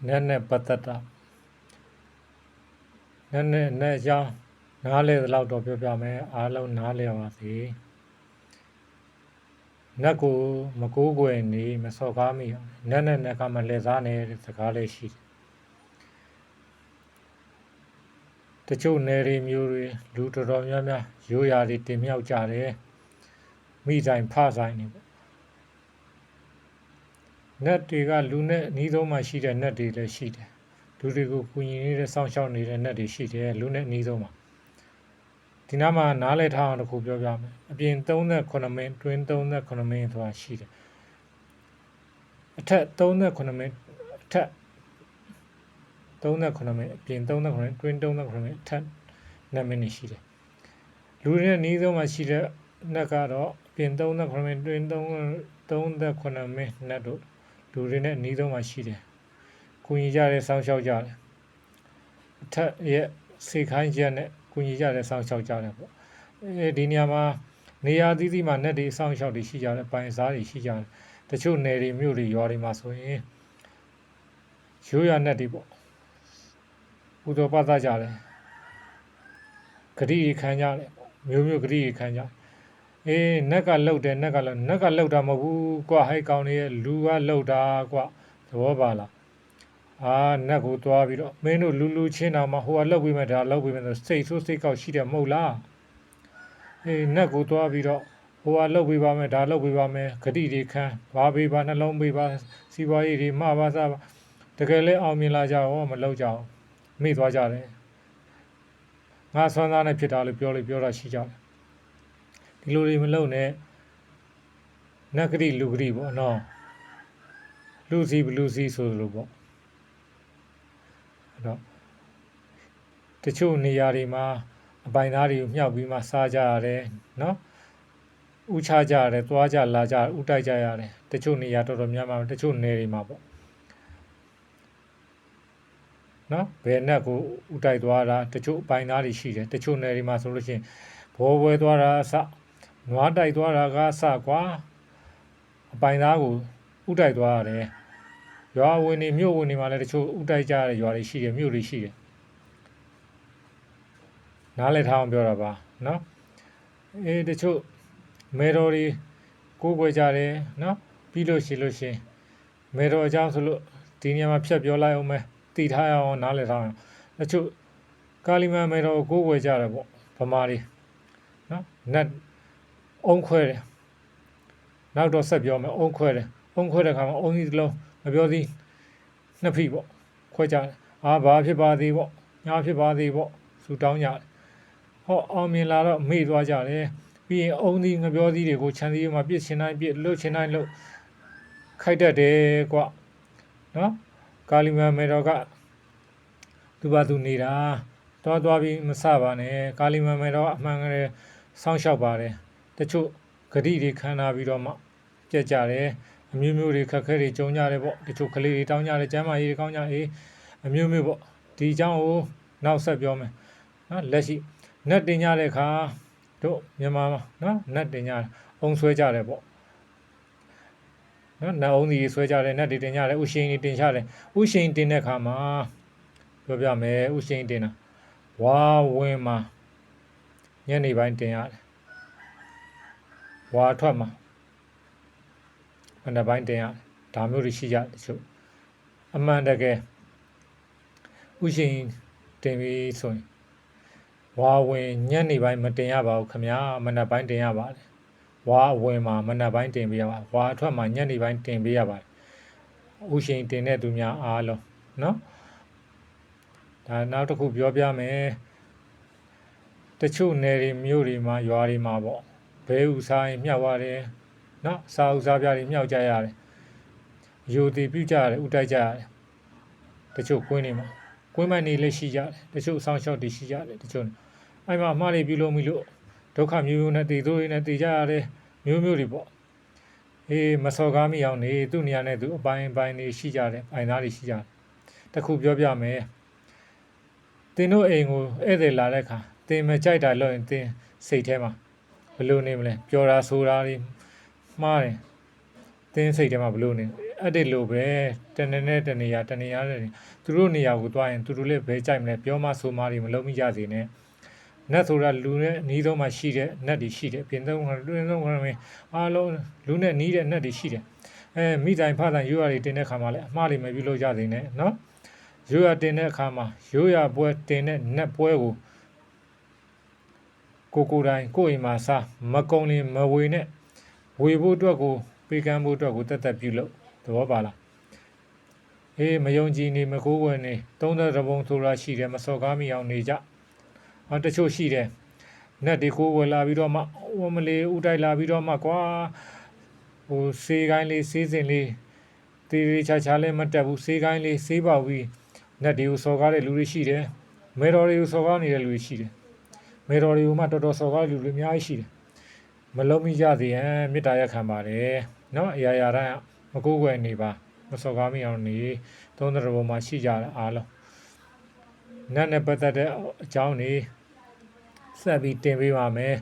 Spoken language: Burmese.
နဲ့ပတ်သက်တာနဲ့အကြောင်းနားလဲတော့ပြောပြမယ်အားလုံးနားလဲပါစေနတ်ကိုမကိုးကွယ်နေမစော်ကားမိနတ်ကမလဲစားနေတဲ့စကားလေးရှိတယ်တချို့နယ်တွေမျိုးတွေလူတော်တော်များများရိုးရာတွေတင်မြောက်ကြတယ်မိဆိုင်ဖဆိုင်နေပေါ့နတ်တွေကလူနဲ့အနည်းဆုံးမှရှိတဲ့နတ်တွေလည်းရှိတယ်လူတွေကိုကူညီနေတဲ့စောင့်ရှောက်နေတဲ့နတ်တွေရှိတယ်လူနဲ့အနည်းဆုံးမှာဒီနားမှာနားလဲထားအောင်တစ်ခုပြောပြမယ်အပြင်38မိနစ်တွင်း38မိနစ်ဆိုတာရှိတယ်အထက်38မိနစ်အထက်38မိနစ်အပြင်38မိနစ်တွင်း38မိနစ်အထက်2မိနစ်ရှိတယ်လူတွေနဲ့အနည်းဆုံးမှာရှိတဲ့နတ်ကတော့အပြင်38မိနစ်တွင်း38မိနစ်နတ်တို့လူတွေနဲ့အနည်းဆုံးမှာရှိတယ်ကူညီကြတယ်စောင့်ရှောက်ကြတယ်အထက်ရဲ့စေခိုင်းချက်နဲ့ကူညီကြတယ်စောင့်ရှောက်ကြတယ်ပေါ့ဒီနေရာမှာနေရာသီးသီးမှာနတ်တွေစောင့်ရှောက်တွေရှိကြတယ်ပိုင်စားတွေရှိကြတယ်တချို့နယ်တွေမြို့တွေရွာတွေမှာဆိုရင်ရိုးရနတ်တွေပေါ့ပူတော်ပတ်သားကြတယ်ဂတိခံကြတယ်မျိုးဂတိခံကြနတ်ကလှုပ်တယ်နတ်ကလှုပ်တာမဟုတ်ဘူးကွာဟဲ့ကောင်းနေလူကလှုပ်တာကွာသဘောပါလားနတ်ကိုသွားပြီးတော့မင်းတို့လူချင်းတော်မှာဟိုကလှုပ်ပြီးမှဒါလှုပ်ပြီးမှစိတ်ဆိုးစိတ်ကောက်ရှိတယ်မဟုတ်လားနတ်ကိုသွားပြီးတော့ဟိုကလှုပ်ပြီးပါမယ်ဒါလှုပ်ပြီးပါမယ်ဂတိတွေခံဘာပေးပါနှလုံးပေးပါစီပွားရေးတွေမှားပါစားပါတကယ်လဲအောင်မြင်လာကြရောမလှုပ်ကြအောင်မေ့သွားကြတယ်ငါဆွမ်းသားနဲ့ဖြစ်တာလို့ပြောတာရှိကြတယ်ဒီလိုတွေမလုပ်နဲ့နတ်ဂတိလူဂတိပေါ့နော်လူစီဘလူစီဆိုလိုပေါ့အဲ့တော့တချို့နေရာတွေမှာအပိုင်သားတွေကိုမြှောက်ပြီးမှစားကြရတယ်နော်ဥချကြရတယ်သွားကြလာကြဥတိုက်ကြရတယ်တချို့နေရာတော်တော်များများတချို့နယ်တွေမှာပေါ့နော်ဘယ်နတ်ကိုဥတိုက်သွားတာတချို့အပိုင်သားတွေရှိတယ်တချို့နယ်တွေမှာဆိုလို့ရှိရင်ဘောပွဲသွားတာအစနွားတိုက်သွားတာကအစကွာအပိုင်သားကိုဥတိုက်သွားရတယ်ရွာဝင်နေမြို့ဝင်နေမှာလည်းတချို့ဥတိုက်ကြတဲ့ရွာတွေရှိတယ်မြို့တွေရှိတယ်နားလည်ထားအောင်ပြောတာပါနော်တချို့မေတော်တွေကိုးကွယ်ကြတယ်နော်ပြီးလို့ရှိရင်မေတော်အကြောင်းဆိုလို့ဒီနေရာမှာဖြတ်ပြောလိုက်အောင်မယ်တည်ထားအောင်နားလည်ထားအောင်တချို့ကာလီမန်မေတော်ကိုးကွယ်ကြတယ်ပေါ့ဗမာတွေနော်နတ်အုံခွဲတယ်နောက်တော့ဆက်ပြောမယ်အုံခွဲတယ်တဲ့ခါမှာအုံကြီးတစ်လုံးမပြောသေးနှစ်ဖိပေါ့ခွဲကြတယ်ဘာဖြစ်ပါသေးပေါ့ညာဖြစ်ပါသေးပေါ့ဆူတောင်းကြတယ်ဟောအောင်မြင်လာတော့မေ့သွားကြတယ်ပြီးရင်အုံကြီးငပြောသေးတွေကိုခြံစည်းမှာပြစ်ချင်တိုင်းပြစ်လှုပ်ချင်တိုင်းလှုပ်ခိုက်တတ်တယ်ကွနော်ကာလီမန်မေတော်ကသူပါသူနေတာသွားပြီးမဆပါနဲ့ကာလီမန်မေတော်အမှန်ကလေးစောင့်ရှောက်ပါတယ်တချို့ဂတိတွေခံနာပြီးတော့မှပြက်ကြတယ်အမျိုးတွေခက်ခဲတွေကြုံကြတယ်ပေါ့တချို့ကလေးတွေတောင်းကြတယ်ကျမ်းမာရေးတွေကောင်းကြအမျိုးပေါ့ဒီအကြောင်းကိုနောက်ဆက်ပြောမယ်နော်လက်ရှိနတ်တင်ကြတဲ့အခါတို့မြန်မာမှာနော်နတ်တင်ကြအုံဆွဲကြတယ်ပေါ့နော်နတ်အုံးကြီးဆွဲကြတယ်နတ်တွေတင်ကြတယ်ဥရှင်တွေတင်ကြတယ်ဥရှင်တင်တဲ့အခါမှာပြောပြမယ်ဥရှင်တင်တာဝါဝင်မှာညနေပိုင်းတင်ရတယ်ဝါထွက်မှာမနက်ပိုင်းတင်ရတယ်ဒါမျိုးတွေရှိကြတချို့အမှန်တကယ်ဥရှင်တင်ပြီးဆိုရင်ဝါဝင်ညနေပိုင်းမတင်ရပါဘူးခင်ဗျာမနက်ပိုင်းတင်ရပါတယ်ဝါဝင်မှာမနက်ပိုင်းတင်ပေးရပါဝါအထွက်မှာညနေပိုင်းတင်ပေးရပါတယ်ဥရှင်တင်တဲ့သူများအားလုံးနော်ဒါနောက်တစ်ခုပြောပြမယ်တချို့နယ်တွေမြို့တွေမှာရွာတွေမှာပေါ့ဘဲဥစားရင်မြောက်ရတယ်နော်စားဥစားပြတွေမြောက်ကြရတယ်ယူတည်ပြုကြရတယ်ဥတိုက်ကြရတယ်တချို့ကွင်းတွေမှာကွင်းမိုက်နေလည်းရှိကြတယ်တချို့ဆောင်းလျှောက်တွေရှိကြတယ်တချို့အဲ့မှာအမှားတွေပြုလို့မိလို့ဒုက္ခမျိုးနဲ့တည်သူတွေနဲ့တည်ကြရတယ်မျိုးတွေပေါ့မစော်ကားမိအောင်နေသူ့နေရာနဲ့သူအပိုင်းနေရှိကြတယ်အိုင်သားတွေရှိကြတယ်တခုပြောပြမယ်တင်တို့အိမ်ကိုဧည့်သည်လာတဲ့အခါတင်မကြိုက်တာလို့ရင်တင်စိတ်ထဲမှာဘယ်လိုနေမလဲပျော်တာဆိုတာတွေမှားတယ်တင်းစိတ်ထဲမှာဘလို့နေ အဲ့ဒီလိုပဲတနေနဲ့တနေရတဲ့သူတို့နေရာကိုသွားရင်သူတို့လည်းဘဲကြိုက်မလဲပြောမှဆိုမှတွေမလုံးမိကြစေနဲ့နတ်ဆိုတာလူနဲ့နီးဆုံးမှရှိတဲ့နတ်တွေရှိတယ်ပြင်သုံးတွင်းသုံးခရမင်းအားလုံးလူနဲ့နီးတဲ့နတ်တွေရှိတယ်မိတိုင်ဖတိုင်ရိုးရတွေတင်တဲ့ခါမှာလည်းအမှားတွေမပြုလို့ကြစေနဲ့နော်ရိုးရတင်တဲ့အခါမှာရိုးရပွဲတင်တဲ့နတ်ပွဲကိုကိုတိုင်းကိုအိမ်မှာစားမကုံလင်မဝေနဲ့ဝေဖို့အတွက်ကိုပေးကမ်းဖို့အတွက်ကိုတက်တက်ပြုလို့သဘောပါလားမယုံကြည်နေမကိုးကွယ်နေသုံးသက်တဘုံဆိုတာရှိတယ်မစော်ကားမိအောင်နေကြတချို့ရှိတယ်နတ်တွေကိုးကွယ်လာပြီးတော့မှဝမလေးဥတိုက်လာပြီးတော့မှကွာစေးကိုင်းလေးစေးစင်လေးတေးချာချာလည်းမတက်ဘူးစေးကိုင်းလေးစေးပေါပြီးနတ်တွေကိုစော်ကားတဲ့လူတွေရှိတယ်မေတော်တွေကိုစော်ကားနေတဲ့လူတွေရှိတယ်မေတော်တွေကိုမှတော်တော်စော်ကားလူတွေအများကြီးရှိတယ်မလုံးမိကြသေးရင်မေတ္တာရက်ခံပါတယ်နော်အရာရာတိုင်းမကိုးကွယ်နေပါမစော်ကားမိအောင်နေသုံးသက်တဘုံမှာရှိကြတယ်အားလုံးနတ်နဲ့ပတ်သက်တဲ့အကြောင်းတွေဆက်ပြီးတင်ပေးပါမယ်